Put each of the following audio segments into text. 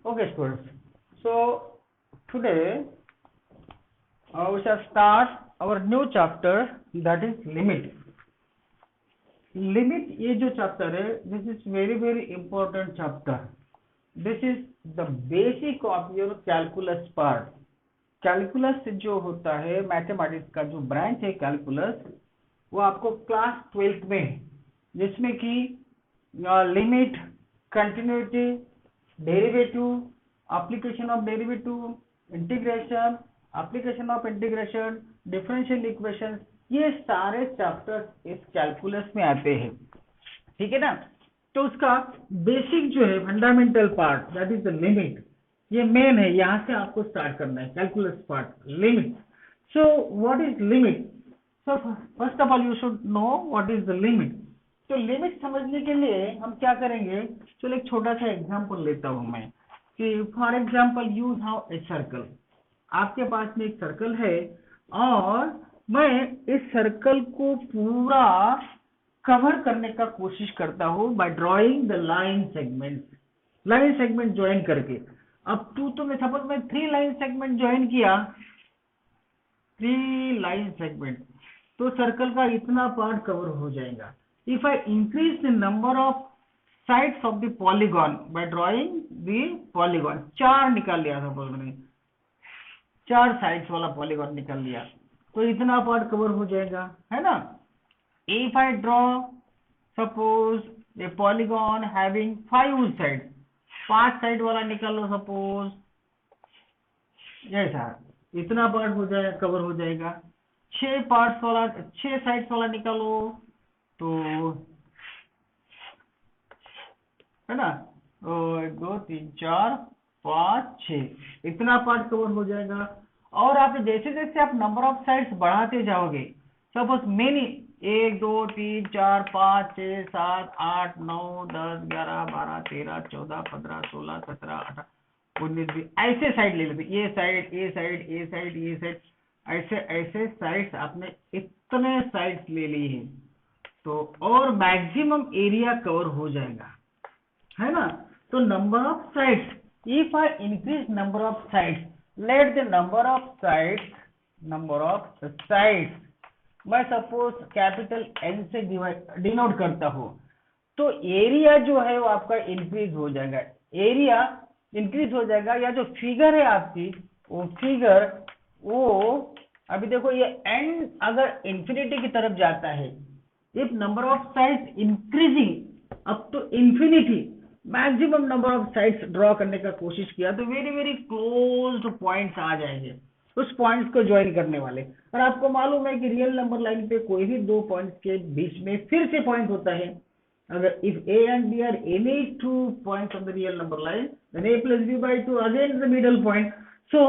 Okay, students. So today we shall start our new chapter, that is limit. Limit ये जो chapter है, this is very important chapter. This is the basic of your calculus part. Calculus जो होता है mathematics का जो branch है calculus, वो आपको क्लास 12th में है, जिसमें कि limit, continuity, derivative, application of derivative, integration, application of integration, differential equation, ये सारे चैप्टर्स इस कैलकुलस में आते हैं। ठीक है ना। तो उसका बेसिक जो है fundamental part, that is the limit, ये मेन है। यहां से आपको स्टार्ट करना है calculus part, limit. So what is limit? So first of all you should know what is the limit. तो लिमिट समझने के लिए हम क्या करेंगे, चलो एक छोटा सा एग्जांपल लेता हूं मैं कि for example you have a circle. आपके पास में एक सर्कल है और मैं इस सर्कल को पूरा कवर करने का कोशिश करता हूं bye drawing the line segment join करके। अब तो मैं सपोज मैं 3 लाइन सेगमेंट ज्वाइन किया, 3 लाइन सेगमेंट, तो सर्कल का इतना पार्ट कवर हो जाएगा। If I increase the number of sides of the polygon bye drawing the polygon, 4 निकाल लिया, सपोज मैंने 4 साइड्स वाला पॉलीगॉन निकाल लिया, तो इतना पार्ट कवर हो जाएगा, है ना। If I draw suppose A polygon having 5 sides, 5 side वाला निकाल लो सपोज, ऐसा इतना पार्ट हो जाएगा, कवर हो जाएगा। 6 पार्ट्स वाला, 6 साइड्स वाला निकालो तो, है ना, 1 2 3 4 5 6, इतना पार्ट कवर हो जाएगा। और आप जैसे जैसे आप नंबर ऑफ साइड्स बढ़ाते जाओगे, सपोज मेनी 1 2 3 4 5 6 7 8 9 10 11 12 13 14 15 16 17 18 19 20, ऐसे साइड ले लेते, ये साइड, ये साइड, ये साइड, ये साइड, ऐसे ऐसे साइड्स आपने इतने साइड्स ले ली है, तो और मैक्सिमम एरिया कवर हो जाएगा, है ना। तो number of sides, if I increase number of sides, let the number of sides मैं सपोज कैपिटल N से डिनोट करता हूं, तो एरिया जो है वो आपका इंक्रीज हो जाएगा, एरिया इंक्रीज हो जाएगा। या जो फिगर है आपकी, वो फिगर, वो अभी देखो ये N अगर इंफिनिटी की तरफ जाता है, if number of sides increasing up to infinity, maximum number of sides draw करने का कोशिश किया, तो वेरी क्लोज पॉइंट्स आ जाएंगे, उस पॉइंट्स को ज्वाइन करने वाले। और आपको मालूम है कि रियल नंबर लाइन पे कोई भी 2 पॉइंट्स के बीच में फिर से पॉइंट होता है। अगर if A and B are any 2 points on the real number line, then A plus B by 2 again is the middle point. So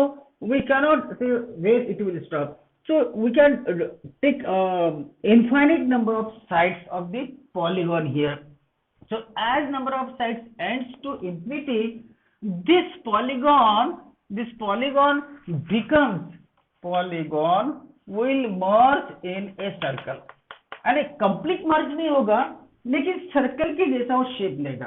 we cannot say where it will stop. So we can take infinite number of sides of the polygon here. So as number of sides ends to infinity, this polygon will merge in a circle. अरे complete मर्ज नहीं होगा, लेकिन circle के जैसा वो shape लेगा,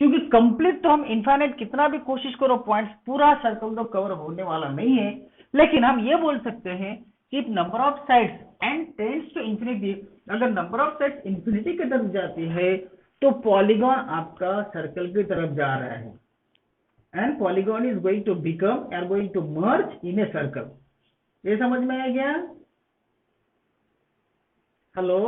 क्योंकि complete तो हम इनफाइनाइट कितना भी कोशिश करो पॉइंट्स, पूरा सर्कल तो कवर होने वाला नहीं है। लेकिन हम ये बोल सकते हैं कि number of sides and tends to infinity, अगर नंबर ऑफ साइड्स इंफिनिटी की तरफ जाती है तो पॉलीगॉन आपका सर्कल की तरफ जा रहा है, and polygon is going to merge in a circle. ये समझ में आ गया? हेलो,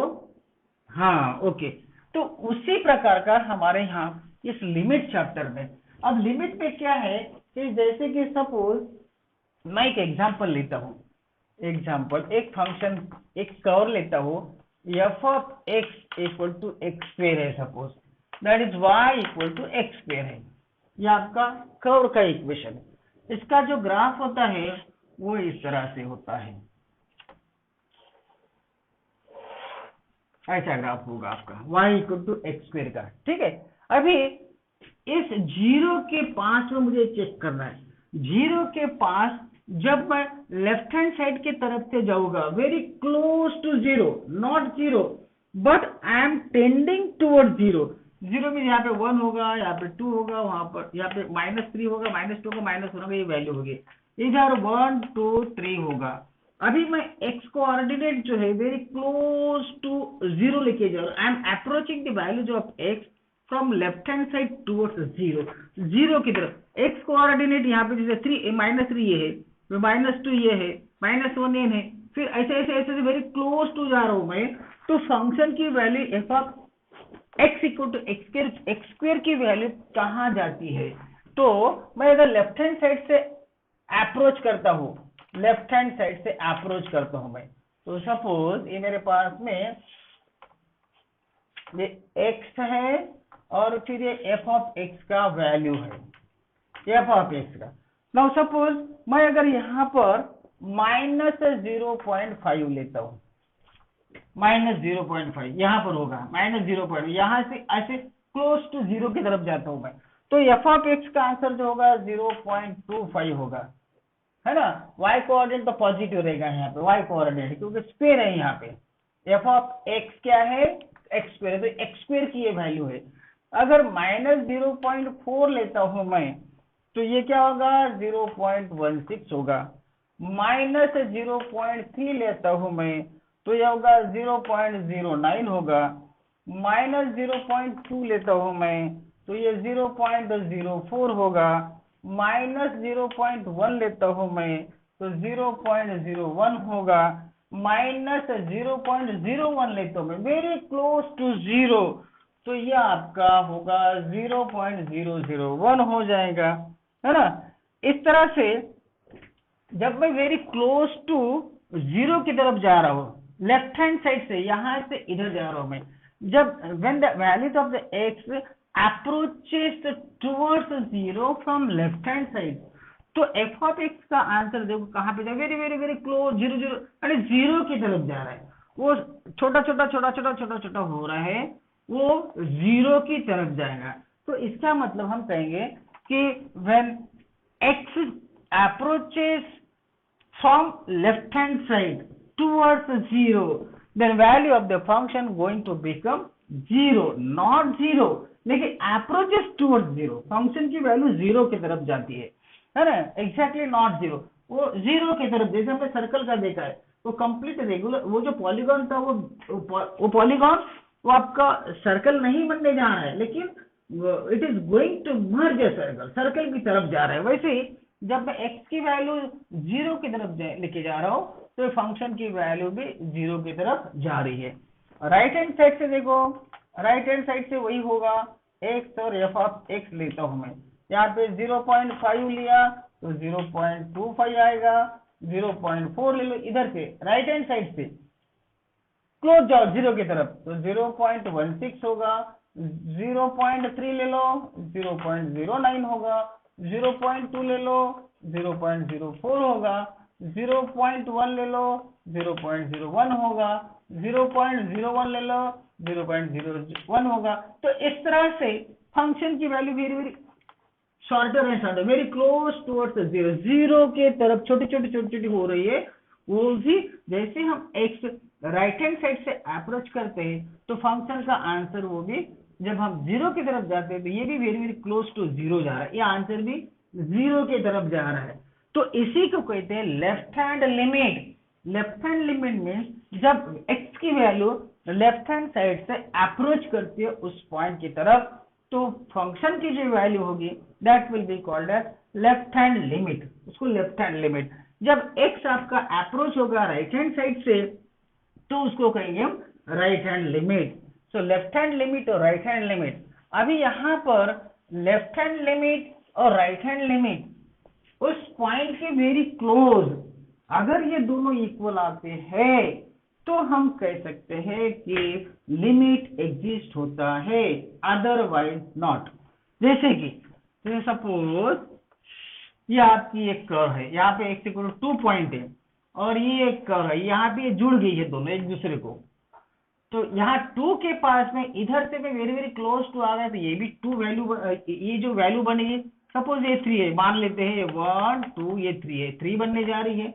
हाँ, ओके। तो उसी प्रकार का हमारे यहाँ इस लिमिट चैप्टर में, अब लिमिट में क्या है कि जैसे कि सपोज मैं एक एग्जांपल लेता हूँ, एक फंक्शन, एक कर्व लेता हूँ, f of x equal to x square है, suppose that is y equal to x square है। ये आपका कर्व का इक्वेशन है। इसका जो ग्राफ होता है वो इस तरह से होता है, ऐसा ग्राफ होगा आपका y equal to x square का। ठीक है, अभी इस 0 के पास में मुझे चेक करना है, 0 के पास जब मैं लेफ्ट हैंड साइड के तरफ से जाऊंगा, very close to 0, not 0 but I am tending toward 0, 0 में यहाँ पे 1 होगा, यहाँ पे 2 होगा, वहां पर यहाँ पे -3 होगा, -2 होगा, -1 होगा, ये वैल्यू होगी। इधर 1 2 3 होगा। अभी मैं x कोऑर्डिनेट जो है वेरी क्लोज टू 0 लेके जा रहा हूँ। I am approaching the values of x from left hand side towards 0, 0 की तरफ। x कोऑर्डिनेट यहाँ पे जैसे -3 ये है, -2 ये है, -1 ये है, फिर ऐसे ऐसे ऐसे वेरी क्लोज टू जा रहा हूं मैं। तो फंक्शन की value f of x equal to x square की वैल्यू कहाँ जाती है? तो मैं अगर लेफ्ट हैंड साइड से अप्रोच करता हूं, लेफ्ट हैंड साइड से अप्रोच करता हूं मैं, तो सपोज ये मेरे पास में ये x है और फिर ये f ऑफ x का वैल्यू है, f ऑफ x का। नाउ सपोज मैं अगर यहाँ पर -0.5 लेता हूं, -0.5 यहाँ पर होगा, -0. यहाँ से ऐसे क्लोज टू 0 की तरफ जाता हूं मैं, तो f ऑफ x का आंसर जो होगा 0.25 होगा, है ना। y कोऑर्डिनेट तो पॉजिटिव रहेगा यहाँ पे, y कोऑर्डिनेट क्योंकि स्क्वायर है यहाँ पे। f ऑफ x क्या है? x स्क्वायर, तो x स्क्वायर की ये वैल्यू है। अगर -0.4 लेता हूं मैं, तो ये क्या होगा? 0.16 होगा। -0.3 लेता हूं मैं, तो यह होगा 0.09 होगा। -0.2 लेता हूं मैं, तो ये 0.04 होगा। -0.1 लेता हूं मैं, तो 0.01 होगा। -0.01 लेता हूं मैं, वेरी क्लोज टू 0, तो ये आपका होगा 0.001 हो जाएगा, है ना। इस तरह से जब मैं वेरी क्लोज टू 0 की तरफ जा रहा हूं लेफ्ट हैंड साइड से, यहां से इधर जा रहा हूं मैं, जब when the value of the x approaches towards 0 from left hand side, तो f of x का आंसर देखो कहां पे जाए, वेरी वेरी वेरी क्लोज 0 0, अरे 0 की तरफ जा रहा है। वो छोटा छोटा छोटा छोटा छोटा छोटा हो रहा है, वो 0 की तरफ जाएगा। तो इसका मतलब हम कहेंगे कि when x approaches from left hand side towards 0, then value of the function going to become 0, not 0, लेकिन approaches towards 0, फंक्शन की वैल्यू 0 की तरफ जाती है ना, एग्जैक्टली नॉट 0, वो 0 की तरफ। जैसे हमने सर्कल का देखा है, वो कंप्लीट रेगुलर, वो जो पॉलीगॉन था वो पॉलीगॉन वो आपका सर्कल नहीं बनने जा रहा है, लेकिन it is going to merge a circle, circle की तरफ जा रहा है। वैसे ही जब मैं x की वैल्यू 0 की तरफ लेके जा रहा हूं, तो फंक्शन की वैल्यू भी 0 की तरफ जा रही है। राइट हैंड साइड से देखो, राइट हैंड साइड से वही होगा, x और f ऑफ x लेता हूं मैं, यहाँ पे 0.5 लिया तो 0.25 आएगा, 0.4 ले लो इधर से राइट हैंड साइड से, क्लोज जाओ 0 की तरफ, तो 0.16 होगा। 0.3 ले लो 0.09 होगा, 0.2 ले लो 0.04 होगा, 0.1 ले लो 0.01 होगा, 0.01 ले लो 0.01 होगा। तो इस तरह से फंक्शन की value very very shorter and shorter, very close towards 0, 0 के तरफ छोटी छोटी हो रही है। वो भी जैसे हम x राइट हैंड साइड से अप्रोच करते हैं, तो फंक्शन का आंसर वो भी जब हम 0 की तरफ जाते हैं, तो ये भी वेरी वेरी क्लोज टू 0 जा रहा है, ये आंसर भी 0 की तरफ जा रहा है। तो इसी को कहते हैं left hand limit. Left hand limit means जब x की वैल्यू लेफ्ट हैंड साइड से अप्रोच करती है उस पॉइंट की तरफ, तो फंक्शन की जो वैल्यू होगी that will be called as left hand limit, उसको लेफ्ट हैंड लिमिट। जब x आपका अप्रोच होगा राइट हैंड साइड से, तो उसको कहेंगे हम right hand limit. So left hand limit और राइट हैंड लिमिट। अभी यहाँ पर लेफ्ट हैंड लिमिट और राइट हैंड लिमिट उस पॉइंट के वेरी क्लोज, अगर ये दोनों इक्वल आते हैं, तो हम कह सकते हैं कि लिमिट एग्जिस्ट होता है, अदरवाइज नॉट। जैसे कि सपोज ये आपकी एक कर्व है, यहाँ पे x इक्वल टू 2 पॉइंट है, और ये एक कर्व है, यहाँ पे ये जुड़ गई है दोनों एक दूसरे को। तो यहाँ 2 के पास में इधर से मैं वेरी वेरी क्लोज टू आ गया, तो ये भी 2 वैल्यू, ये जो वैल्यू बनेगी, सपोज ये 3 है, मान लेते हैं 1 2, ये 3 है, 3 बनने जा रही है।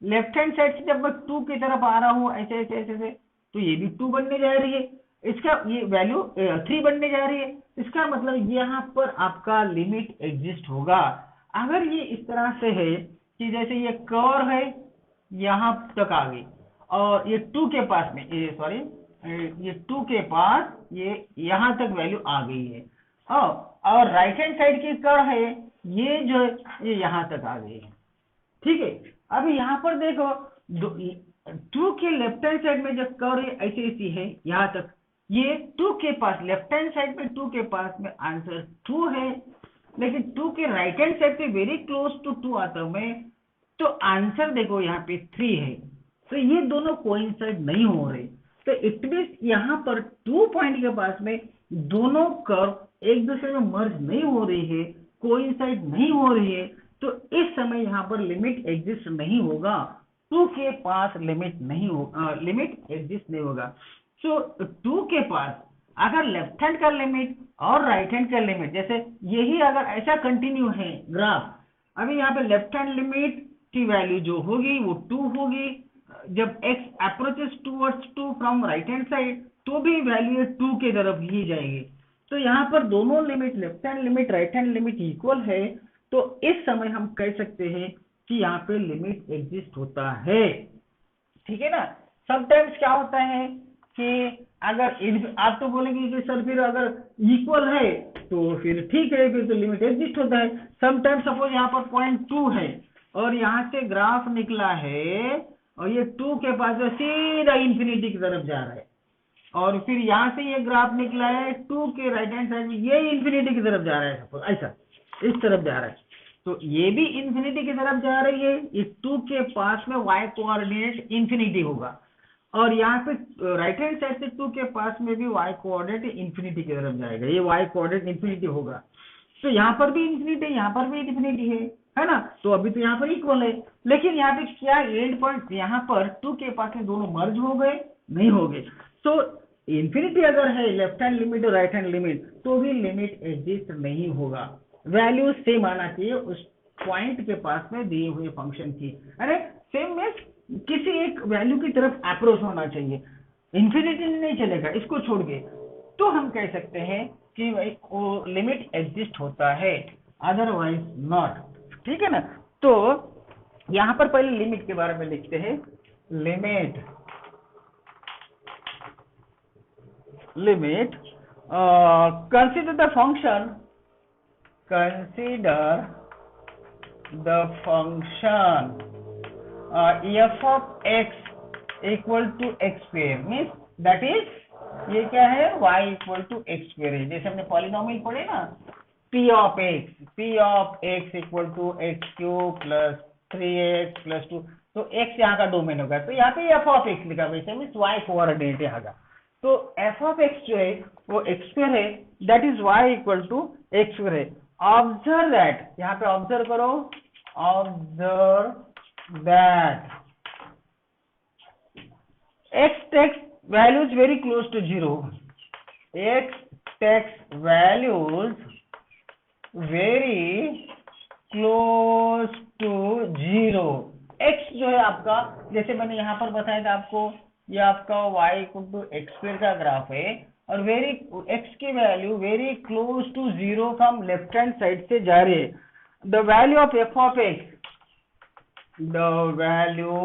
लेफ्ट हैंड साइड से जब मैं 2 की तरफ आ रहा हूँ ऐसे ऐसे ऐसे, तो ये भी 2 बनने जा रही है। इसका ये वैल्यू 3 बनने जा रही है, इसका मतलब यहाँ पर आपका लिमिट एग्जिस्ट होगा। अगर ये इस तरह से है कि जैसे ये कर्व है यहाँ तक आ गई और ये 2 के पास में ये 2 के पास ये यहाँ तक वैल्यू आ गई है, और राइट हैंड साइड की कर्व है ये जो ये यहाँ तक आ गई है। ठीक है, अभी यहाँ पर देखो 2 के लेफ्ट हैंड साइड में जो कर्व ऐसी ऐसी है यहाँ तक, ये 2 के पास लेफ्ट हैंड साइड में 2 के पास में आंसर 2 है, लेकिन 2 के राइट हैंड साइड पे वेरी क्लोज टू 2 आता हूं मैं, तो आंसर देखो यहाँ पे 3 है। तो ये दोनों कोइंसाइड नहीं हो रहे, तो इट मींस यहाँ पर 2 पॉइंट के पास में दोनों कर्व एक दूसरे में मर्ज नहीं हो रही है, कोइंसाइड नहीं हो रही है, तो इस समय यहाँ पर लिमिट एग्जिस्ट नहीं होगा। 2 के पास लिमिट नहीं होगा, लिमिट एग्जिस्ट नहीं होगा। सो 2 के पास अगर लेफ्ट हैंड का लिमिट और राइट हैंड का लिमिट, जैसे यही अगर ऐसा कंटिन्यू है ग्राफ, अभी यहाँ पे लेफ्ट हैंड लिमिट की वैल्यू जो होगी वो 2 होगी, जब x approaches towards 2 from right hand side तो भी वैल्यू 2 की तरफ ही जाएगी। तो यहाँ पर दोनों limit left hand limit right hand limit equal है, तो इस समय हम कह सकते हैं कि यहाँ पे लिमिट एग्जिस्ट होता है। ठीक है ना। समटाइम्स क्या होता है कि अगर आप तो बोलेंगे कि सर फिर अगर इक्वल है तो फिर ठीक है, फिर तो लिमिट एग्जिस्ट होता है। समटाइम्स सपोज यहाँ पर 0.2 है और यहाँ से ग्राफ निकला है और ये 2 के पास जो सीधा इंफिनिटी की तरफ जा रहा है, और फिर यहाँ से ये ग्राफ निकला है 2 के राइट हैंड साइड में ये इंफिनिटी की तरफ जा रहा है, सपोज ऐसा इस तरफ जा रहा है, तो ये भी इंफिनिटी की तरफ जा रही है। इस 2 के पास में y कोऑर्डिनेट इंफिनिटी होगा, और यहाँ पे राइट हैंड साइड से 2 के पास में भी y कोऑर्डिनेट इंफिनिटी की तरफ जाएगा, ये y कोऑर्डिनेट इंफिनिटी होगा। तो यहाँ पर भी इंफिनिटी, यहाँ पर भी इंफिनिटी है ना। तो अभी तो यहाँ पर इक्वल है, लेकिन यहाँ पे क्या एंड पॉइंट, यहाँ पर 2 के पास में दोनों मर्ज हो गए, नहीं हो गए। तो इंफिनिटी अगर है लेफ्ट हैंड लिमिट और राइट हैंड लिमिट, तो भी लिमिट एग्जिस्ट नहीं होगा। वैल्यू सेम आना चाहिए उस पॉइंट के पास में दिए हुए फंक्शन की। अरे सेम मींस किसी एक वैल्यू की तरफ अप्रोच होना चाहिए, इंफिनिटी नहीं चलेगा इसको छोड़ के, तो हम कह सकते हैं कि भाई वो लिमिट एग्जिस्ट होता है, अदरवाइज नॉट। ठीक है ना। तो यहां पर पहले लिमिट के बारे में लिखते हैं। Limit consider the function f of x equal to x square, means that is ये क्या है, y equal to x square है। जैसे हमने पॉलिनोमियल पढ़े ना, p of x equal to x cube plus 3x plus 2, तो x यहाँ का डोमेन होगा, तो यहाँ पे f ऑफ x लिखा, वैसे मीन्स y कोऑर्डिनेट यहाँ का, तो f ऑफ x जो है वो एक्स स्क्वायर है, that is y equal to x square है। ऑब्जर्व दैट, यहाँ पे ऑब्जर्व करो, observe that x takes values very close to 0, x takes values very close to 0। x जो है आपका, जैसे मैंने यहाँ पर बताया था आपको, ये आपका y equal to x square का ग्राफ है, और x की value very close to 0 from left hand side से जा रही है। The value of f of x, the value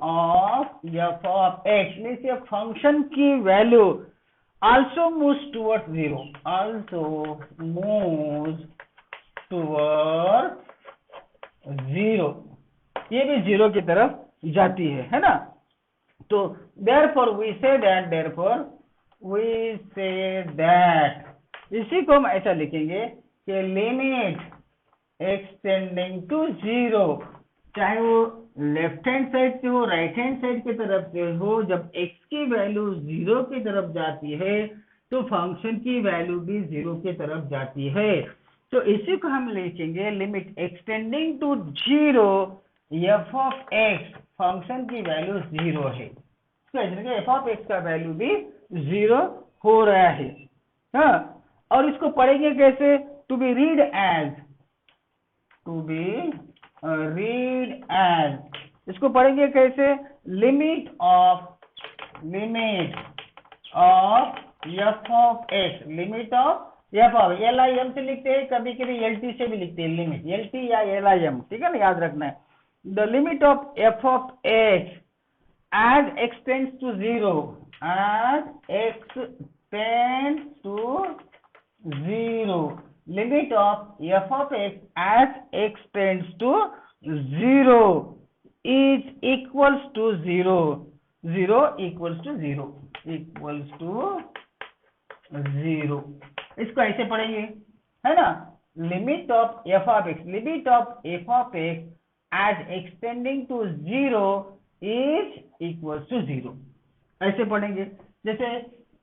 of f of x means a function की value also moves towards 0, also moves towards 0, ये भी 0 की तरफ जाती है ना। तो therefore we say that इसी को हम ऐसा लिखेंगे कि लिमिट एक्सटेंडिंग टू 0, चाहे वो लेफ्ट हैंड साइड से हो राइट हैंड साइड की तरफ से हो, जब x की वैल्यू 0 की तरफ जाती है तो फंक्शन की वैल्यू भी 0 की तरफ जाती है। तो इसी को हम लिखेंगे limit extending to 0 f of x, function की वैल्यू 0 है, f ऑफ x का वैल्यू भी 0 हो रहा है। हाँ, और इसको पढ़ेंगे कैसे, टू बी रीड एज, इसको पढ़ेंगे कैसे, limit of f of x, limit of f of LIM से लिखते हैं, कभी कभी LT से भी लिखते हैं, लिमिट LT या LIM, ठीक है ना, याद रखना है। The limit of f of x as x tends to 0, as x tends to 0, limit of f of x as x tends to 0 is equals to 0, 0 equals to 0, equals to 0। इसको ऐसे पढ़ेंगे, है ना, limit of f of x, limit of f of x as extending to 0 is equals to 0, ऐसे पढ़ेंगे। जैसे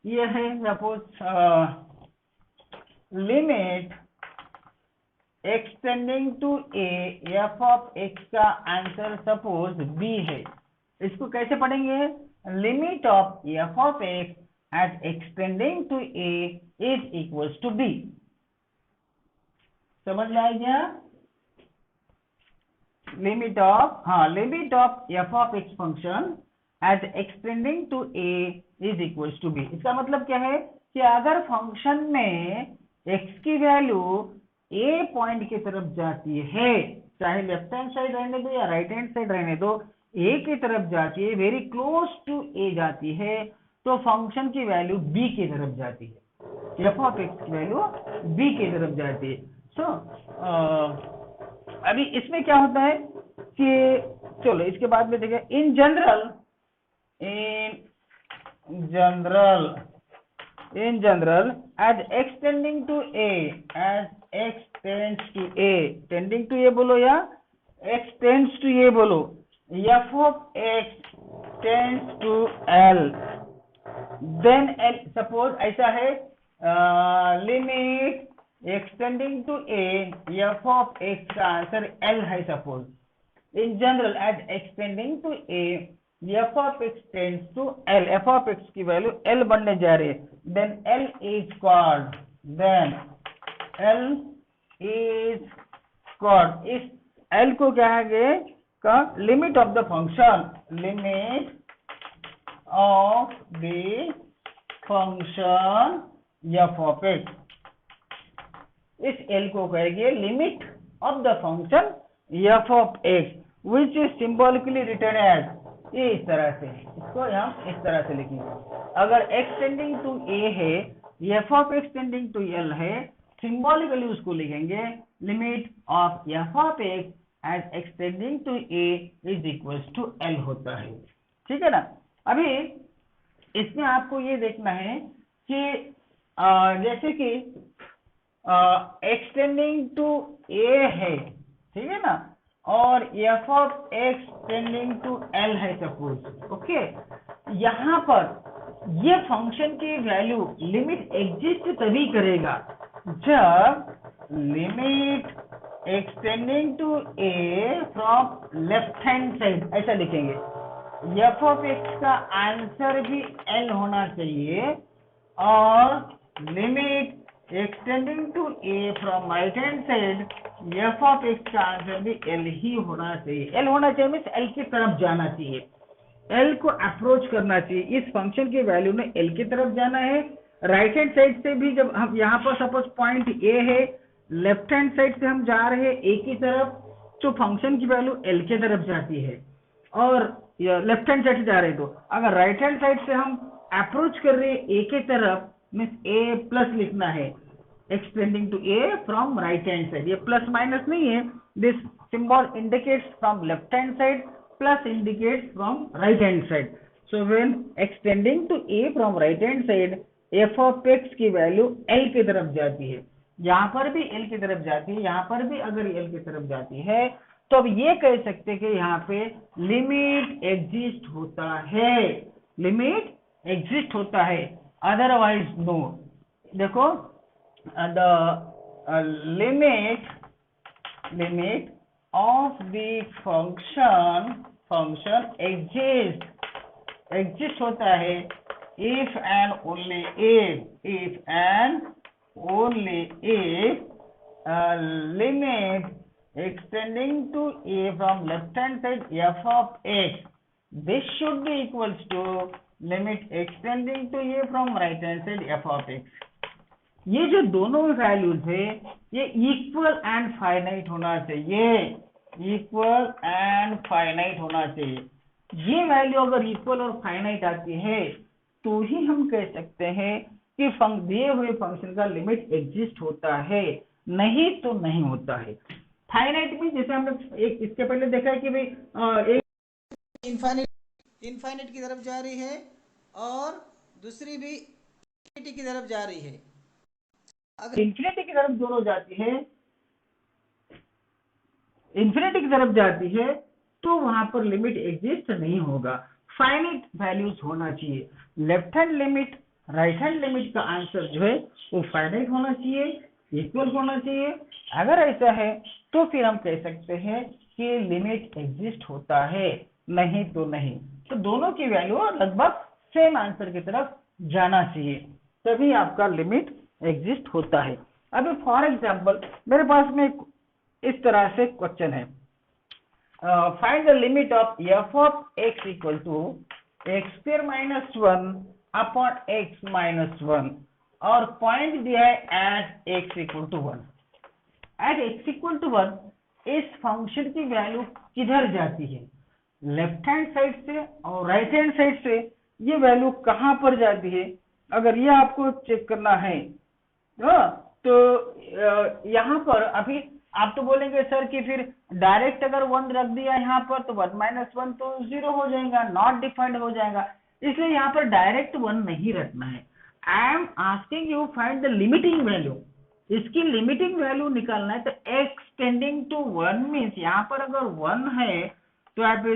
ये है suppose limit extending to a, f of x का आंसर सपोज बी है, इसको कैसे पढ़ेंगे, limit of f of x as x tending to a is equals to b. समझ में आ गया, limit of f of x function as x tending to a is equals to b. इसका मतलब क्या है कि अगर फंक्शन में x की वैल्यू ए पॉइंट की तरफ जाती है, चाहे लेफ्ट हैंड साइड रहने दो या राइट हैंड साइड रहने दो, ए की तरफ जाती है, वेरी क्लोज टू ए जाती है, तो फंक्शन की वैल्यू बी की तरफ जाती है, एफ ऑफ एक्स की वैल्यू बी की तरफ जाती है। सो अभी इसमें क्या होता है कि चलो इसके बाद में देखें, in general as x tending to a, as x tends to a, tending to a बोलो या एक्स टेंड्स टू ए बोलो, f of x tends to L, then L, suppose ऐसा है, limit extending to a, f of x का answer L है suppose, in general as x tending to a, f of x tends to L, f of x की value L बनने जा रही है, then L is called, इस L को क्या है का limit of the function, limit of the function f of x, इस एल को कहेंगे limit of the function f of x, which is symbolically written as, ये इस तरह से, इसको हम इस तरह से लिखेंगे। अगर एक्सटेंडिंग टू ए है, f of x tending to L है, सिंबॉलिकली उसको लिखेंगे limit of f of x as x tending to a is equals to L होता है, ठीक है ना। अभी इसमें आपको ये देखना है कि जैसे कि एक्सटेंडिंग टू ए है, ठीक है ना, और f of x tending to L है सपोज, ओके, यहाँ पर ये फंक्शन की वैल्यू लिमिट एग्जिस्ट तभी करेगा जब limit extending to a from left hand side, ऐसा लिखेंगे, एफ ऑफ एक्स का आंसर भी एल होना चाहिए और limit extending to a from right hand side, f of x का आंसर भी एल ही होना चाहिए। एल होना चाहिए मीन्स एल की तरफ जाना चाहिए, एल को अप्रोच करना चाहिए, इस फंक्शन की वैल्यू ने एल की तरफ जाना है। राइट हैंड साइड से भी जब हम यहाँ पर सपोज पॉइंट ए है, लेफ्ट हैंड साइड से हम जा रहे हैं ए की तरफ, तो फंक्शन की वैल्यू एल की तरफ जाती है, और लेफ्ट हैंड साइड से जा रहे हैं, तो अगर राइट हैंड साइड से हम अप्रोच कर रहे हैं ए की तरफ, मीन्स ए प्लस लिखना है, x tending to a from right hand side, ये प्लस माइनस नहीं है, this symbol indicates from left hand side, plus indicates from right hand side. So when extending to a from right hand side, f of x की value L की तरफ जाती है, यहाँ पर भी एल की तरफ जाती है, यहाँ पर भी अगर एल की तरफ जाती है, तो अब ये कह सकते हैं कि यहाँ पे लिमिट एग्जिस्ट होता है, लिमिट एग्जिस्ट होता है, अदरवाइज नो। देखो the limit of the function exist होता है if and only if limit extending to a from left hand side f of x, this should be equals to limit extending to a from right hand side f of x. ये जो दोनों values है ये equal and finite होना चाहिए, equal and finite होना चाहिए। ये वैल्यू अगर इक्वल और फाइनाइट आती है तो ही हम कह सकते हैं कि दिए हुए फंक्शन का लिमिट एग्जिस्ट होता है, नहीं तो नहीं होता है। फाइनाइट भी जैसे हमने एक इसके पहले देखा है कि भाई एक इनफाइनाइट की तरफ जा रही है और दूसरी भी इनफिनिटी की तरफ जा रही है। अगर इन्फिनिटी की तरफ दोनों जाती है, इन्फिनिटी की तरफ जाती है तो वहां पर लिमिट एग्जिस्ट नहीं होगा, फाइनाइट वैल्यूज होना चाहिए। Left hand limit right hand limit का आंसर जो है वो फाइनाइट होना चाहिए, इक्वल होना चाहिए। अगर ऐसा है तो फिर हम कह सकते हैं कि लिमिट एग्जिस्ट होता है, नहीं तो नहीं। तो दोनों की वैल्यू लगभग सेम आंसर की तरफ जाना चाहिए, तभी आपका लिमिट एग्जिस्ट होता है। अभी फॉर एग्जाम्पल मेरे पास में इस तरह से क्वेश्चन है, find the limit of f of x equal to x square minus 1 upon x minus 1 और पॉइंट दिया है at x equal to 1। At x equal to 1 इस फंक्शन की वैल्यू किधर जाती है, लेफ्ट हैंड साइड से और राइट हैंड साइड से, ये वैल्यू कहां पर जाती है अगर ये आपको चेक करना है। तो यहाँ पर अभी आप तो बोलेंगे सर कि फिर डायरेक्ट अगर 1 रख दिया यहाँ पर तो 1 माइनस 1 तो 0 हो जाएगा, नॉट डिफाइंड हो जाएगा, इसलिए यहाँ पर डायरेक्ट 1 नहीं रखना है। I am asking you find the limiting value, इसकी लिमिटिंग वैल्यू निकालना है। तो एक्स टेंडिंग टू 1 मीन्स यहाँ पर अगर 1 है तो यहाँ पे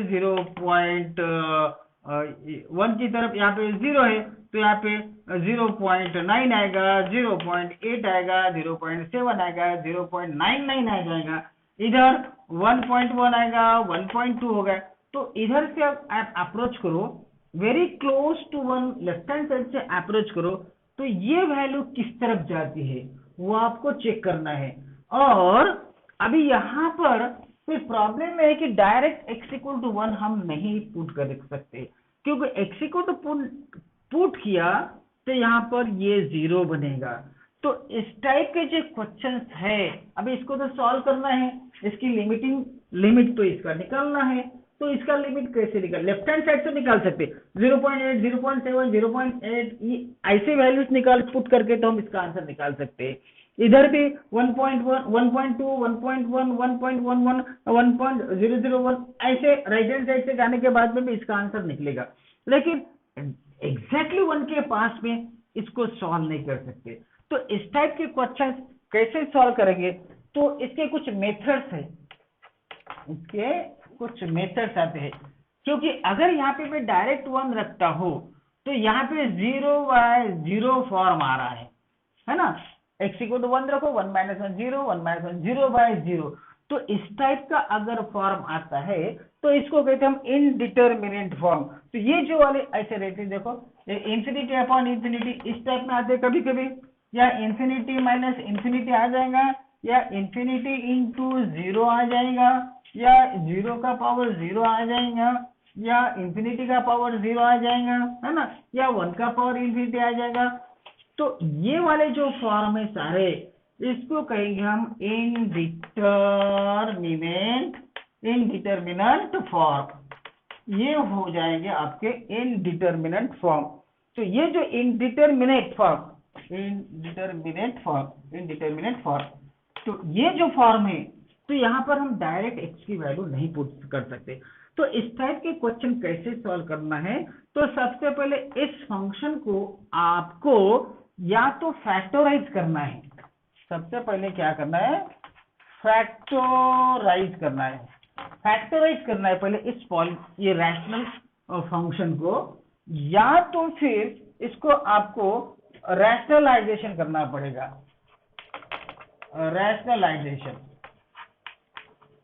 1 की तरफ यहाँ पे 0 है तो यहाँ पे 0.9 आएगा, 0.8 आएगा, 0.7 आएगा, 0.99 आ जाएगा, इधर 1.1 आएगा, 1.2 होगा। तो इधर से आप अप्रोच करो, very close to 1 left hand side से अप्रोच करो, तो ये वैल्यू किस तरफ जाती है वो आपको चेक करना है। और अभी यहाँ पर कोई प्रॉब्लम है कि डायरेक्ट x इक्वल टू 1 हम नहीं पुट कर सकते, क्योंकि x इक्वल टू पुट किया तो यहाँ पर ये 0 बनेगा। तो इस टाइप के जो क्वेश्चन है अभी इसको तो सॉल्व करना है, इसकी लिमिट तो इसका निकालना है। तो इसका लिमिट कैसे निकाल, लेफ्ट हैंड साइड से निकाल सकते 0.8, 0.7, 0.8 ऐसे वैल्यूज निकाल पुट करके तो हम इसका आंसर निकाल सकते हैं। इधर भी 1.1, 1.2, 1.1, 1.11, 1.001 ऐसे राइट हैंड साइड से जाने के बाद में भी इसका आंसर निकलेगा, लेकिन एग्जैक्टली 1 के पास में इसको सॉल्व नहीं कर सकते। तो इस टाइप के क्वेश्चन कैसे सॉल्व करेंगे, तो इसके कुछ मेथड्स है, इसके कुछ मेथड्स आते हैं। क्योंकि अगर यहाँ पे मैं डायरेक्ट 1 रखता हूं तो यहाँ पे 0/0 फॉर्म आ रहा है ना, x इक्वल टू 1 रखो, 1 माइनस 1 0, 1 माइनस 1 0/0। तो इस टाइप का अगर फॉर्म आता है तो इसको कहते हैं हम इनडिटरमिनेट फॉर्म। तो ये जो वाले ऐसे रहते देखो, इंफिनिटी अपॉन इंफिनिटी इस टाइप में आते कभी कभी, या इंफिनिटी माइनस इंफिनिटी आ जाएगा, या इंफिनिटी इंटू 0 आ जाएगा, या 0 का पावर 0 आ जाएगा, या इंफिनिटी का पावर 0 आ जाएगा, है ना, या 1 का पावर इंफिनिटी आ जाएगा। तो ये वाले जो फॉर्म है सारे, इसको कहेंगे हम इनडिटरमिनेंट फॉर्म। ये हो जाएंगे आपके इनडिटरमिनेंट फॉर्म। तो ये जो इनडिटरमिनेट फॉर्म, तो ये जो फॉर्म है, तो यहाँ पर हम डायरेक्ट x की वैल्यू नहीं पुट कर सकते। तो इस टाइप के क्वेश्चन कैसे सॉल्व करना है, तो सबसे पहले इस फंक्शन को आपको या तो फैक्टराइज करना है, सबसे पहले क्या करना है, फैक्टराइज करना है। फैक्टराइज करना है पहले ये रैशनल फंक्शन को, या तो फिर इसको आपको रैशनलाइजेशन करना पड़ेगा। Rationalisation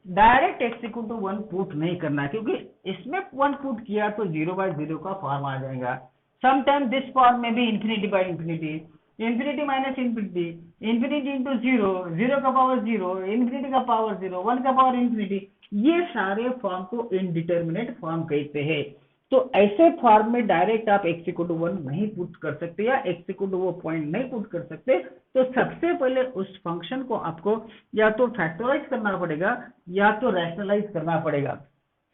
direct x equal to 1 put नहीं करना है, क्योंकि इसमें 1 पुट किया तो 0/0 का फॉर्म आ जाएगा। समटाइम दिस फॉर्म में भी infinity by infinity, infinity minus infinity, infinity into 0, 0 का पावर 0, इंफिनिटी का पावर 0, 1 का पावर इंफिनिटी, ये सारे फॉर्म को इनडिटरमिनेट फॉर्म कहते हैं। तो ऐसे फॉर्म में डायरेक्ट आप x इक्वल टू 1 नहीं पुट कर सकते या x इक्वल टू वो पॉइंट नहीं पुट कर सकते। तो सबसे पहले उस फंक्शन को आपको या तो फैक्टराइज करना पड़ेगा या तो रैशनलाइज करना पड़ेगा।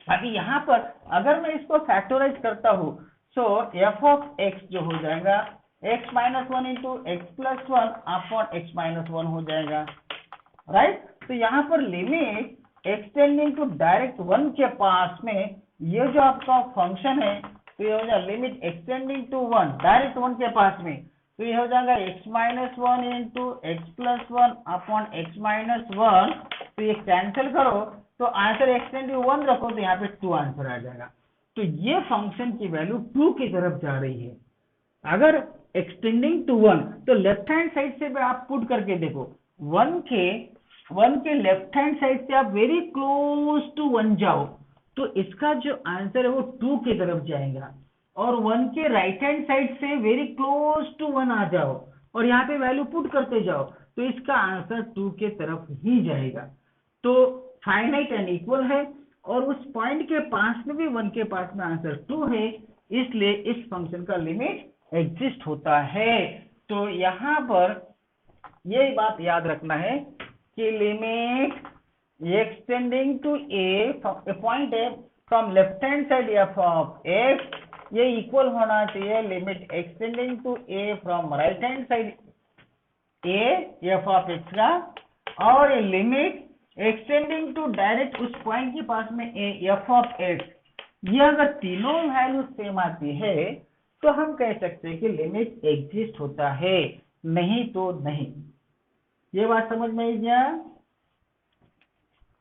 अभी यहाँ पर अगर मैं इसको फैक्टराइज करता हूँ सो एफ ऑफ एक्स जो हो जाएगा x minus one into x plus one upon x minus one हो जाएगा, राइट। तो यहाँ पर limit extending to direct one के पास में ये जो आपका फंक्शन है तो ये हो जाएगा limit extending to one direct one के पास में, तो ये हो जाएगा x minus one into x plus one upon x minus one. तो ये कैंसिल करो तो आंसर एक्सटेंडिंग वन रखो तो यहाँ पे 2 आंसर आ जाएगा। तो ये फंक्शन की वैल्यू 2 की तरफ जा रही है। अगर एक्सटेंडिंग टू 1 तो लेफ्ट हैंड साइड से भी आप पुट करके देखो, 1 के लेफ्ट हैंड साइड से आप वेरी क्लोज टू 1 जाओ तो इसका जो आंसर है वो 2 की तरफ जाएगा, और 1 के राइट हैंड साइड से वेरी क्लोज टू 1 आ जाओ और यहाँ पे वैल्यू पुट करते जाओ तो इसका आंसर 2 के तरफ ही जाएगा। तो फाइनाइट एंड इक्वल है और उस पॉइंट के पास में भी 1 के पास में आंसर 2 है, इसलिए इस फंक्शन का लिमिट एग्जिस्ट होता है। तो यहाँ पर यही बात याद रखना है कि limit extending to a point है from left hand side f of x ये इक्वल होना चाहिए limit extending to a from right hand side a f of x का, और ये लिमिट एक्सटेंडिंग टू डायरेक्ट उस पॉइंट के पास में ए एफ ऑफ एक्स ये अगर तीनों वैल्यू सेम आती है तो हम कह सकते हैं कि लिमिट एग्जिस्ट होता है, नहीं तो नहीं। ये बात समझ में आई क्या?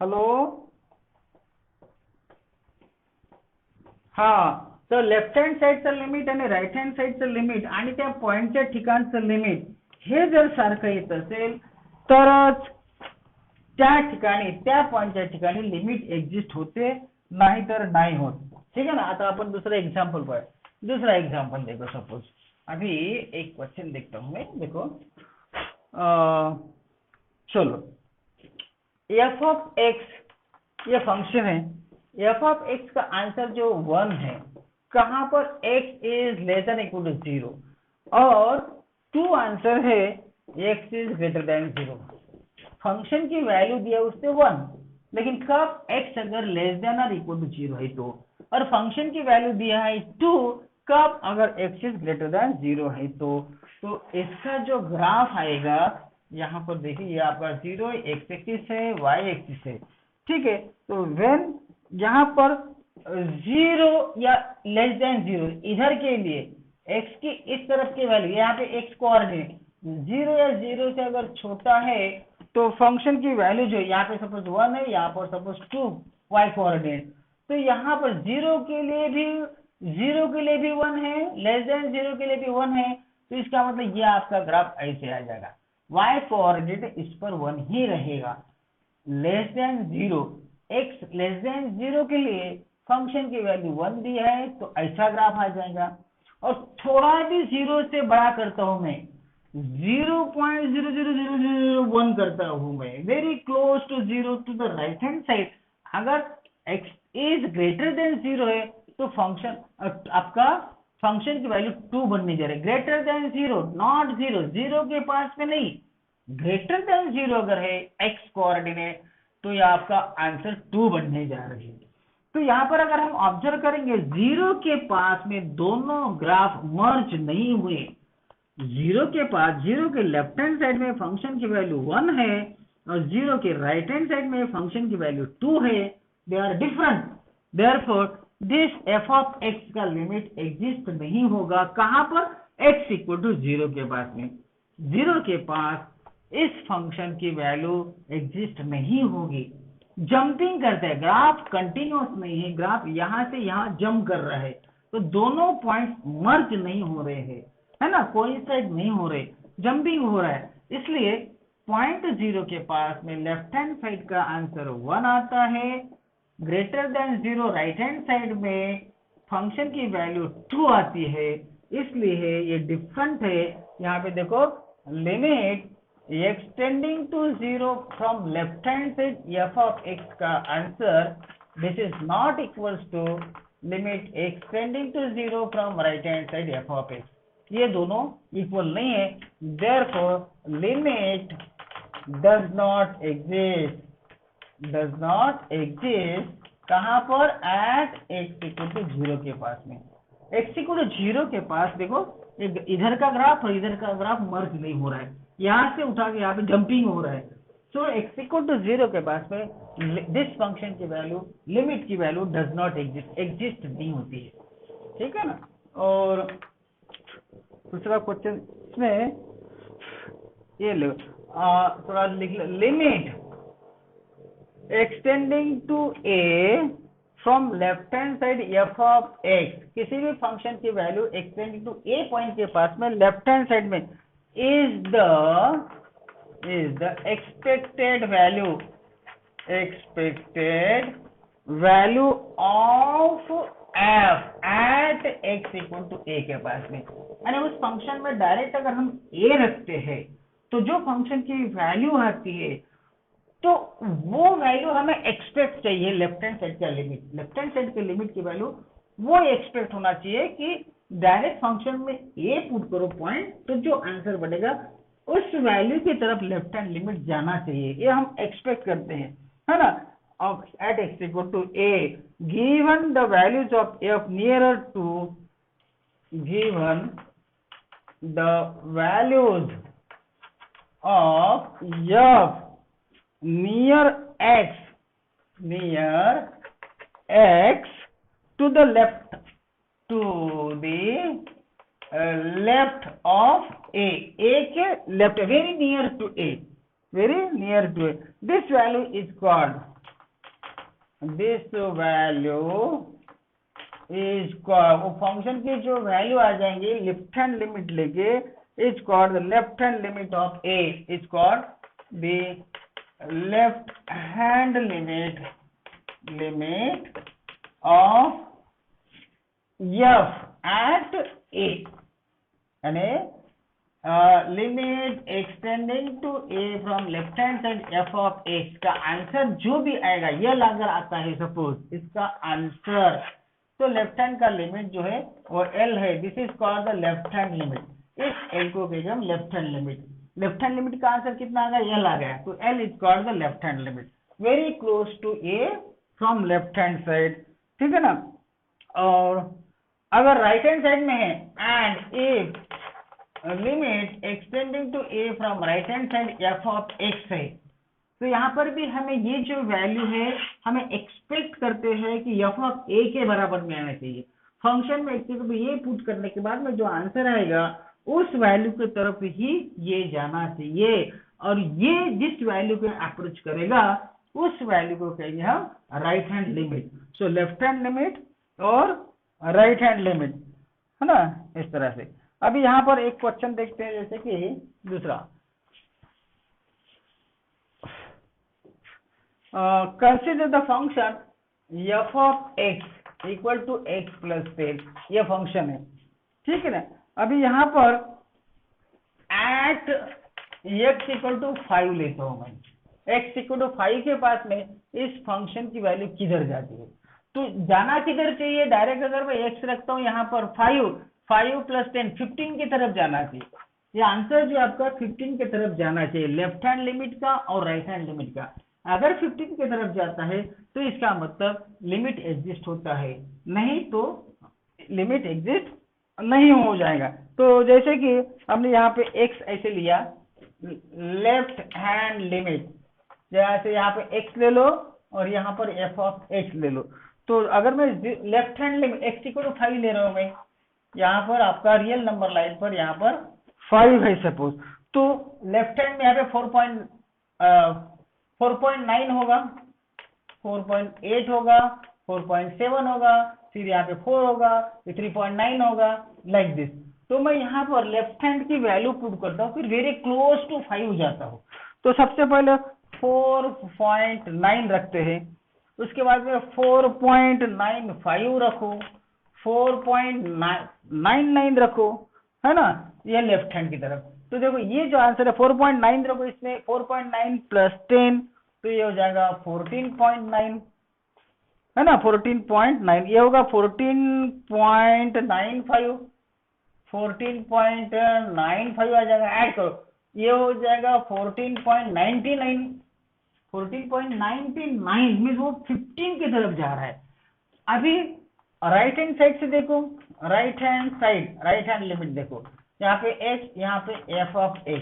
हेलो, हाँ। तर लेफ्ट हँड साईडचं लिमिट आणि राईट हँड साईडचं लिमिट आणि त्या पॉइंटच्या ठिकाणचं लिमिट हे जर सारखं येत असेल तरच त्या ठिकाणी त्या पॉइंटच्या ठिकाणी लिमिट एग्जिस्ट होते, नाही तर नाही होत। ठीक है ना। आता अपन दूसरा एग्जांपल पर दूसरा एग्जांपल देखो। सपोज अभी एक क्वेश्चन देखता हूं मैं, देखो चलो एफ ऑफ एक्स ये फंक्शन है, एफ ऑफ एक्स का आंसर जो 1 है, कहां पर x is less than equal to 0 और 2 आंसर है x is greater than 0। Function की वैल्यू दिया उसने 1, लेकिन कब x अगर लेस देन और इक्वल टू 0 है तो, और फंक्शन की वैल्यू दिया है 2 कब अगर x इज ग्रेटर देन 0 है तो इसका जो ग्राफ आएगा यहाँ पर देखिए, ये आपका 0 x एक्सिस है, y एक्सिस है, ठीक है। तो व्हेन यहाँ पर 0 या लेस देन 0 इधर के लिए x की इस तरफ की वैल्यू, यहाँ पे x कोऑर्डिनेट 0 या 0 से अगर छोटा है तो फंक्शन की वैल्यू जो यहाँ पे सपोज 1 है, यहाँ पर सपोज 2 y कोऑर्डिनेट, तो यहाँ पर 0 के लिए भी 1 है, लेस देन 0 के लिए भी 1 है, तो इसका मतलब ये आपका ग्राफ ऐसे आ जाएगा, y कोऑर्डिनेट इस पर 1 ही रहेगा। Less than 0 x less than 0 के लिए फंक्शन की वैल्यू 1 दी है तो ऐसा ग्राफ आ जाएगा, और थोड़ा भी 0 से बड़ा करता हूं मैं, 0.00001 करता हूं मैं, very close to 0 to the right hand side, अगर x इज ग्रेटर देन 0 है तो फंक्शन आपका फंक्शन की वैल्यू 2 बनने जा रही है। ग्रेटर देन 0 नॉट 0, 0 के पास में नहीं, ग्रेटर देन 0 अगर है x कोऑर्डिनेट तो ये आपका आंसर 2 बनने जा रही है। तो यहाँ पर अगर हम ऑब्जर्व करेंगे 0 के पास में दोनों ग्राफ मर्ज नहीं हुए, 0 के पास 0 के लेफ्ट हैंड साइड में फंक्शन की वैल्यू 1 है और 0 के राइट हैंड साइड में फंक्शन की वैल्यू 2 है, they are different, therefore this f of x का लिमिट एग्जिस्ट नहीं होगा। कहां पर? x इक्वल टू 0 के पास में, 0 के पास इस फंक्शन की वैल्यू एग्जिस्ट नहीं होगी। जंपिंग करते हैं, ग्राफ कंटिन्यूअस नहीं है, ग्राफ यहां से यहां जंप कर रहा है, तो दोनों पॉइंट्स मर्ज नहीं हो रहे हैं, है ना, कोइंसाइड नहीं हो रहे, जंपिंग हो रहा है, इसलिए पॉइंट 0 के पास में लेफ्ट हैंड साइड का आंसर 1 आता है, greater than 0 right hand side में फंक्शन की वैल्यू 2 आती है, इसलिए ये डिफरेंट है। यहाँ पे देखो limit extending to 0 from left hand side f of x का answer this is not equals to limit extending to 0 from right hand side f of x, ये दोनों इक्वल नहीं है, therefore limit does not exist कहां पर, eight x equal to 0 के पास में। एक्स इक्वल टू 0 के पास देखो इधर का ग्राफ और इधर का ग्राफ मर्ज नहीं हो रहा है, यहाँ से उठा के यहाँ पे जंपिंग हो रहा है। सो एक्स इक्वल टू 0 के पास में दिस फंक्शन की वैल्यू, लिमिट की वैल्यू डज नॉट एग्जिस्ट नहीं होती है, ठीक है ना। और दूसरा क्वेश्चन इसमें ये लो, थोड़ा लिख लो, limit extending to a from left hand side f of x, किसी भी फंक्शन की value x tending to a point के पास में लेफ्ट हैंड साइड में is the expected value of f at x equal to a के पास में। यानी उस फंक्शन में डायरेक्ट अगर हम ए रखते हैं तो जो फंक्शन की वैल्यू आती है तो वो वैल्यू हमें एक्सपेक्ट चाहिए, लेफ्ट हैंड साइड का लिमिट, लेफ्ट हैंड साइड के लिमिट की वैल्यू वो एक्सपेक्ट होना चाहिए कि डायरेक्ट फंक्शन में ए पुट करो पॉइंट, तो जो आंसर बनेगा उस वैल्यू की तरफ लेफ्ट हैंड लिमिट जाना चाहिए, ये हम एक्सपेक्ट करते हैं, है ना। Of at x equal to a given the values of f nearer to, given the values of f near x to the left of a के left, very near to a, this value is called वो function की जो value आ जाएंगे left hand limit लेके, is called the left hand limit of a, is called the left hand limit of f at a, यानी limit extending to a from left hand side f of x का answer जो भी आएगा, ये अगर आता है सपोज इसका आंसर, तो लेफ्ट हैंड का लिमिट जो है वो l है, this is called the left hand limit, इस l को कहेंगे हम left hand limit. Left hand limit का आंसर कितना आ गया, एल आ गया, तो l is called the left hand limit, very close to a from left hand side, ठीक है ना। और अगर राइट हैंड साइड में है and a limit extending to a from right hand side f of x है, तो यहाँ पर भी हमें ये जो वैल्यू है हमें एक्सपेक्ट करते हैं कि एफ ऑफ ए के बराबर में आना चाहिए। फंक्शन में ये पुट करने के बाद में जो आंसर आएगा उस वैल्यू की तरफ ही ये जाना चाहिए, और ये जिस वैल्यू को अप्रोच करेगा उस वैल्यू को कहेंगे हम right hand limit. So left hand limit और राइट हैंड लिमिट, है ना, इस तरह से। अभी यहाँ पर एक क्वेश्चन देखते हैं, जैसे कि दूसरा, consider the function f of x equal to x plus 10, ये फंक्शन है, ठीक है ना। अभी यहाँ पर एट एक्स इक्वल टू 5 लेता हूं मैं, एक्स इक्वल टू 5 के पास में इस फंक्शन की वैल्यू किधर जाती है, तो जाना किधर चाहिए, डायरेक्ट अगर मैं एक्स रखता हूं यहाँ पर 5 प्लस 10 15 की तरफ जाना चाहिए, ये आंसर जो आपका 15 की तरफ जाना चाहिए, लेफ्ट हैंड लिमिट का और राइट हैंड लिमिट का। अगर 15 की तरफ जाता है तो इसका मतलब लिमिट एग्जिस्ट होता है, नहीं तो लिमिट एग्जिस्ट नहीं हो जाएगा। तो जैसे कि हमने यहाँ पे x ऐसे लिया, लेफ्ट हैंड लिमिट, जैसे यहाँ पे x ले लो और यहाँ पर f ऑफ x ले लो, तो अगर मैं left hand limit x equal to 5 ले रहा हूँ मैं, यहाँ पर आपका रियल नंबर लाइन पर यहाँ पर 5 है सपोज, तो लेफ्ट हैंड में यहाँ पे 4.9 होगा, 4.8 होगा, 4.7 होगा, फिर यहाँ पे 4 होगा, 3.9 होगा, लाइक दिस। तो मैं यहाँ पर लेफ्ट हैंड की वैल्यू पुट करता हूँ, फिर वेरी क्लोज टू 5 हो जाता हूँ। तो सबसे पहले 4.9 रखते हैं, उसके बाद में 4.95 रखो, 4.99 रखो, है ना, ये लेफ्ट हैंड की तरफ। तो देखो ये जो आंसर है 4.9 रखो, इसमें 4.9 प्लस 10 तो ये हो जाएगा 14.9, है ना 14.9, ये होगा 14.95, 14.95 आ जाएगा, ऐड करो, ये हो जाएगा 14.99, 14.99 मीन्स वो 15 की तरफ जा रहा है। अभी राइट हैंड साइड से देखो, राइट हैंड लिमिट देखो, यहाँ पे x, यहाँ पे f ऑफ x,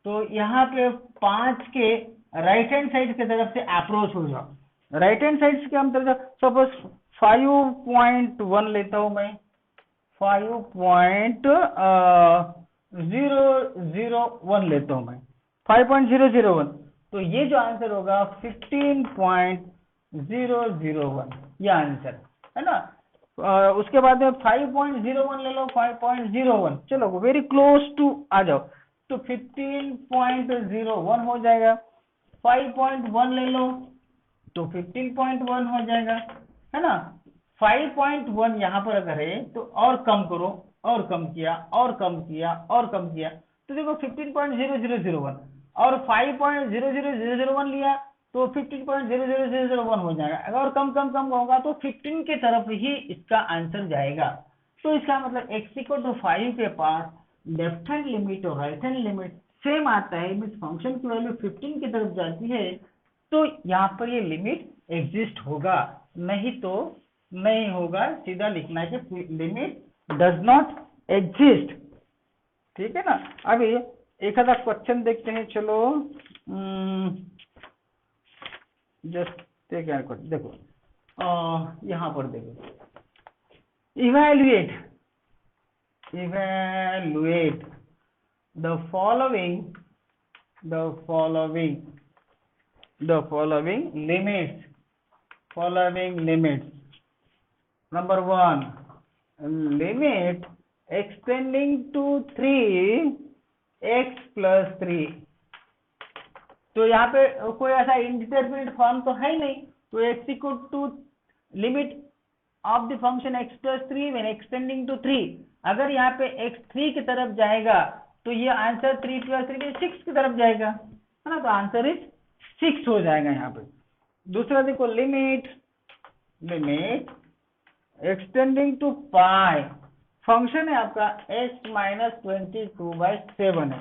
तो यहाँ पे 5 के राइट हैंड साइड की तरफ से अप्रोच हो जाओ। राइट हैंड साइड से क्या मतलब, सपोज 5.1 लेता हूं मैं, 5.001 लेता हूं मैं, 5.001, तो ये जो आंसर होगा 15.001, ये आंसर है ना। उसके बाद में 5.01 ले लो, 5.01, चलो वेरी क्लोज टू आ जाओ, तो 15.01 हो जाएगा। 5.1 ले लो तो 15.1 हो जाएगा, है ना। 5.1 यहाँ पर अगर है तो और कम करो, और कम किया, और कम किया, और कम किया, तो देखो 15.0001, और 5.00001 लिया तो 15.00001 हो जाएगा। अगर और कम कम कम होगा तो 15 के तरफ ही इसका आंसर जाएगा। तो इसका मतलब x इक्वल टू 5 के पास लेफ्ट हैंड लिमिट और राइट हैंड लिमिट सेम आता है, मीन्स फंक्शन की वैल्यू 15 की तरफ जाती है, तो यहाँ पर ये लिमिट एग्जिस्ट होगा, नहीं तो नहीं होगा। सीधा लिखना है कि लिमिट डज नॉट एग्जिस्ट, ठीक है ना। अभी एक आधा क्वेश्चन देखते हैं, चलो जस्ट देखो, यहाँ पर देखो, evaluate the following limits. Number 1, limit extending to 3x plus 3, तो यहाँ पे कोई ऐसा इंडिटरमिनेट फॉर्म तो है ही नहीं, तो x equal to limit of the function x plus 3 when extending to 3, अगर यहाँ पे x 3 की तरफ जाएगा तो ये आंसर 3 प्लस 3 6 की तरफ जाएगा, है ना, तो आंसर इज 6 हो जाएगा यहाँ पे। दूसरा देखो, limit extending to pi, function है आपका x माइनस 22/7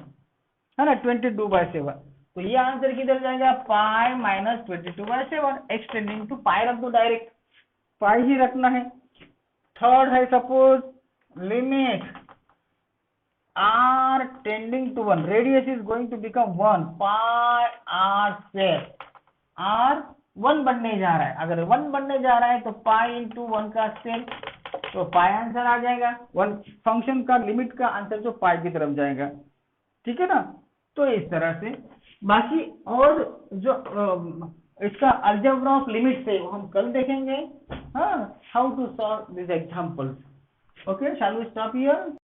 है ना, 22/7, तो ये आंसर किधर जाएगा, pi minus 22/7, extending to pi रख दो, डायरेक्ट पाई ही रखना है। थर्ड है suppose limit r tending to 1, radius is going to become 1, pi r square, r 1 बनने जा रहा है, अगर 1 बनने जा रहा है तो पाई इंटू 1 का स्क्वायर, तो पाई आंसर आ जाएगा, 1 फंक्शन का लिमिट का आंसर जो पाई की तरफ जाएगा, ठीक है ना। तो इस तरह से बाकी और जो इसका अलजेब्रा ऑफ लिमिट्स है वो हम कल देखेंगे, हाँ, how to solve this examples. Okay, shall we stop here.